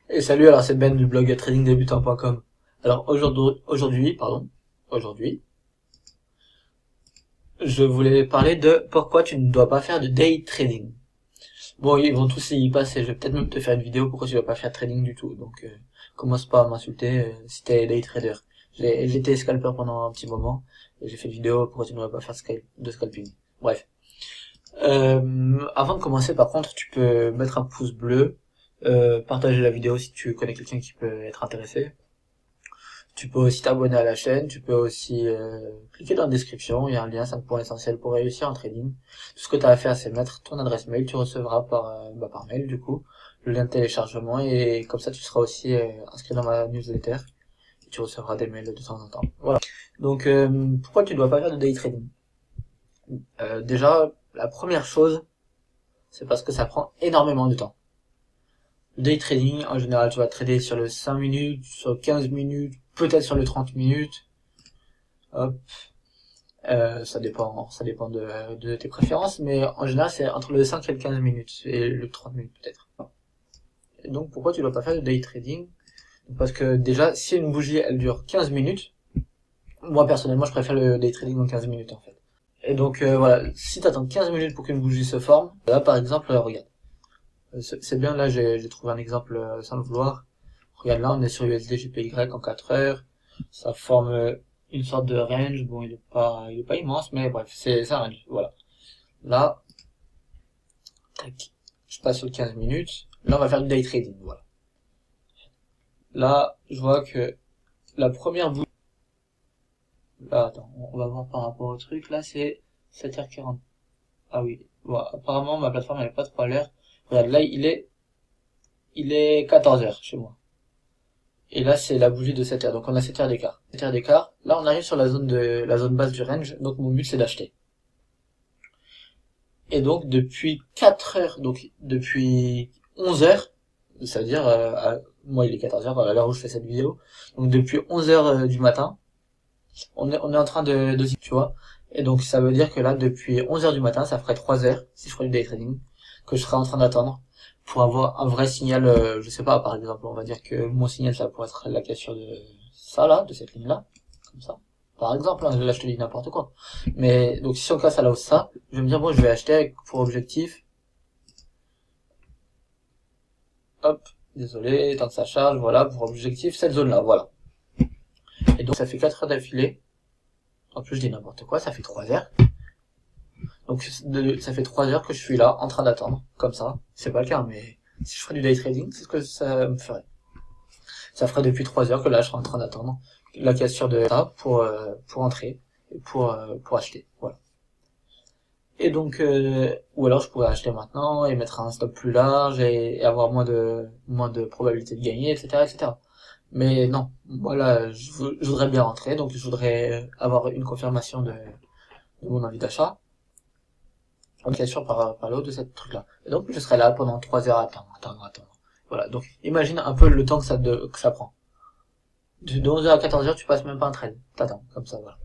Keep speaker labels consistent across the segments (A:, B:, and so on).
A: Et salut, alors c'est Ben du blog tradingdebutant.com. Alors aujourd'hui, je voulais parler de pourquoi tu ne dois pas faire de day trading. Bon, ils vont tous y passer, je vais peut-être même te faire une vidéo pourquoi tu dois pas faire de trading du tout. Donc, commence pas à m'insulter si t'es day trader. J'étais scalper pendant un petit moment, et j'ai fait une vidéo pourquoi tu ne dois pas faire de scalping. Bref. Avant de commencer, par contre, tu peux mettre un pouce bleu, partager la vidéo si tu connais quelqu'un qui peut être intéressé. Tu peux aussi t'abonner à la chaîne, tu peux aussi cliquer dans la description, il y a un lien 5 points essentiels pour réussir en trading. Tout ce que tu as à faire, c'est mettre ton adresse mail, tu recevras par mail du coup le lien de téléchargement et comme ça tu seras aussi inscrit dans ma newsletter et tu recevras des mails de temps en temps. Voilà. Donc pourquoi tu dois pas faire de day trading? Déjà, la première chose, c'est parce que ça prend énormément de temps. Le day trading, en général, tu vas trader sur le 5 minutes, sur le 15 minutes, peut-être sur le 30 minutes. Hop. Ça dépend de tes préférences, mais en général, c'est entre le 5 et le 15 minutes, et le 30 minutes peut-être. Et donc, pourquoi tu dois pas faire de day trading? Parce que déjà, si une bougie, elle dure 15 minutes, moi, personnellement, je préfère le day trading en 15 minutes, en fait. Et donc, voilà, si t'attends 15 minutes pour qu'une bougie se forme, là, par exemple, regarde. C'est bien, là, j'ai trouvé un exemple sans le vouloir. Regarde, là, on est sur USD GPY en 4 heures. Ça forme une sorte de range. Bon, il est pas immense, mais bref, c'est un range. Voilà. Là, tac, je passe sur 15 minutes. Là, on va faire du day trading. Voilà. Là, je vois que la première bougie. Là, attends, on va voir par rapport au truc. Là, c'est 7h40. Ah oui. Bon, apparemment, ma plateforme, elle est pas trop à l'heure. Regarde, là, il est 14h chez moi. Et là, c'est la bougie de 7 heures. Donc, on a 7 heures d'écart. 7 heures d'écart. Là, on arrive sur la zone basse du range. Donc, mon but, c'est d'acheter. Et donc, depuis 4 heures, donc, depuis 11 heures, c'est-à-dire, moi, il est 14 heures, à l'heure où je fais cette vidéo. Donc, depuis 11 heures du matin, on est en train tu vois. Et donc, ça veut dire que là, depuis 11 heures du matin, ça ferait 3 heures, si je ferais du day trading, que je serais en train d'attendre pour avoir un vrai signal, je sais pas, par exemple, on va dire que mon signal, ça pourrait être la cassure de ça, là, de cette ligne-là, comme ça. Par exemple, hein, là, je te dis n'importe quoi. Mais, donc, si on casse à la hausse ça, je vais me dire, bon, je vais acheter avec, pour objectif, hop, désolé, tant que ça charge, voilà, pour objectif, cette zone-là, voilà. Et donc, ça fait 4 heures d'affilée. En plus, je dis n'importe quoi, ça fait 3 heures. Donc ça fait 3 heures que je suis là en train d'attendre, comme ça. C'est pas le cas, mais si je ferais du day trading, c'est ce que ça me ferait. Ça ferait depuis 3 heures que là je serais en train d'attendre la cassure de ça pour entrer et pour acheter. Voilà. Et donc ou alors je pourrais acheter maintenant et mettre un stop plus large et avoir moins de probabilité de gagner, etc., etc. Mais non, voilà, je voudrais bien rentrer, donc je voudrais avoir une confirmation de mon envie d'achat. Application par l'autre de cette truc-là. Et donc, je serai là pendant 3 heures à attendre. Voilà. Donc, imagine un peu le temps que ça prend. De 11 heures à 14 heures, tu passes même pas un trade. T'attends, comme ça, voilà.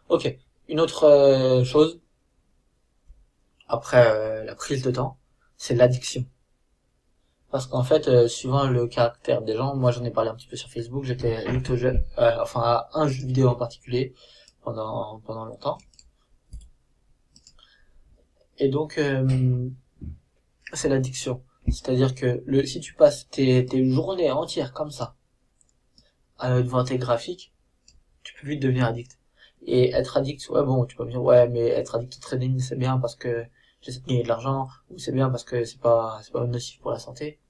A: Ok. Une autre chose, après la prise de temps, c'est l'addiction. Parce qu'en fait, suivant le caractère des gens, moi j'en ai parlé un petit peu sur Facebook, j'étais addict au jeu, enfin à un jeu vidéo en particulier, pendant longtemps. Et donc, c'est l'addiction. C'est-à-dire que si tu passes tes journées entières comme ça, devant tes graphiques, tu peux vite devenir addict. Et être addict, ouais bon, tu peux me dire, ouais, mais être addict au trading, c'est bien parce que j'essaie de gagner de l'argent, ou c'est bien parce que c'est pas nocif pour la santé.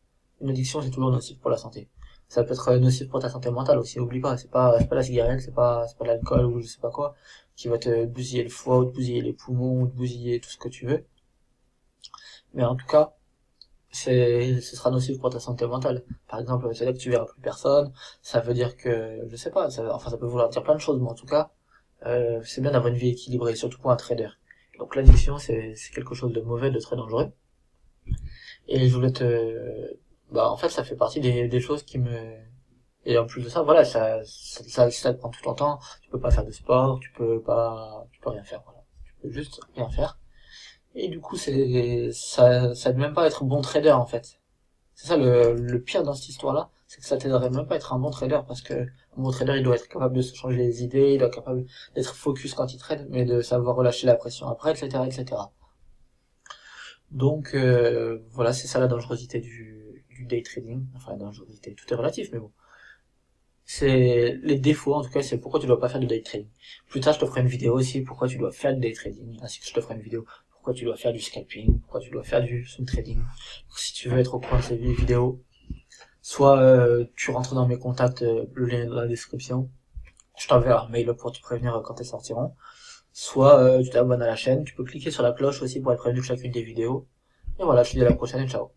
A: Une addiction, c'est toujours nocif pour la santé. Ça peut être nocif pour ta santé mentale aussi, oublie pas, c'est pas la cigarette, c'est pas l'alcool ou je sais pas quoi, qui va te bousiller le foie, ou te bousiller les poumons, ou te bousiller tout ce que tu veux. Mais en tout cas, ce sera nocif pour ta santé mentale. Par exemple, c'est là que tu verras plus personne, ça veut dire que, je sais pas, enfin ça peut vouloir dire plein de choses, mais en tout cas, c'est bien d'avoir une vie équilibrée, surtout pour un trader. Donc l'addiction, c'est quelque chose de mauvais, de très dangereux. Et je voulais bah en fait ça fait partie des choses qui me, et en plus de ça, voilà, ça te prend tout ton temps, tu peux pas faire de sport, tu peux rien faire, voilà. Tu peux juste rien faire. Et du coup, ça aide même pas à être bon trader, en fait. C'est ça le pire dans cette histoire-là, c'est que ça t'aiderait même pas à être un bon trader, parce que un bon trader, il doit être capable de se changer les idées, il doit être capable d'être focus quand il trade, mais de savoir relâcher la pression après, etc., etc. Donc voilà, c'est ça la dangerosité du day trading. Enfin, la dangerosité, tout est relatif, mais bon. C'est les défauts, en tout cas, c'est pourquoi tu dois pas faire de day trading. Plus tard, je te ferai une vidéo aussi, pourquoi tu dois faire du day trading, ainsi que je te ferai une vidéo, pourquoi tu dois faire du scalping, pourquoi tu dois faire du swing trading. Donc, si tu veux être au courant de ces vidéos, soit tu rentres dans mes contacts, le lien est dans la description, je t'enverrai un mail pour te prévenir quand elles sortiront, soit tu t'abonnes à la chaîne, tu peux cliquer sur la cloche aussi pour être prévenu de chacune des vidéos. Et voilà, je te dis à la prochaine et ciao.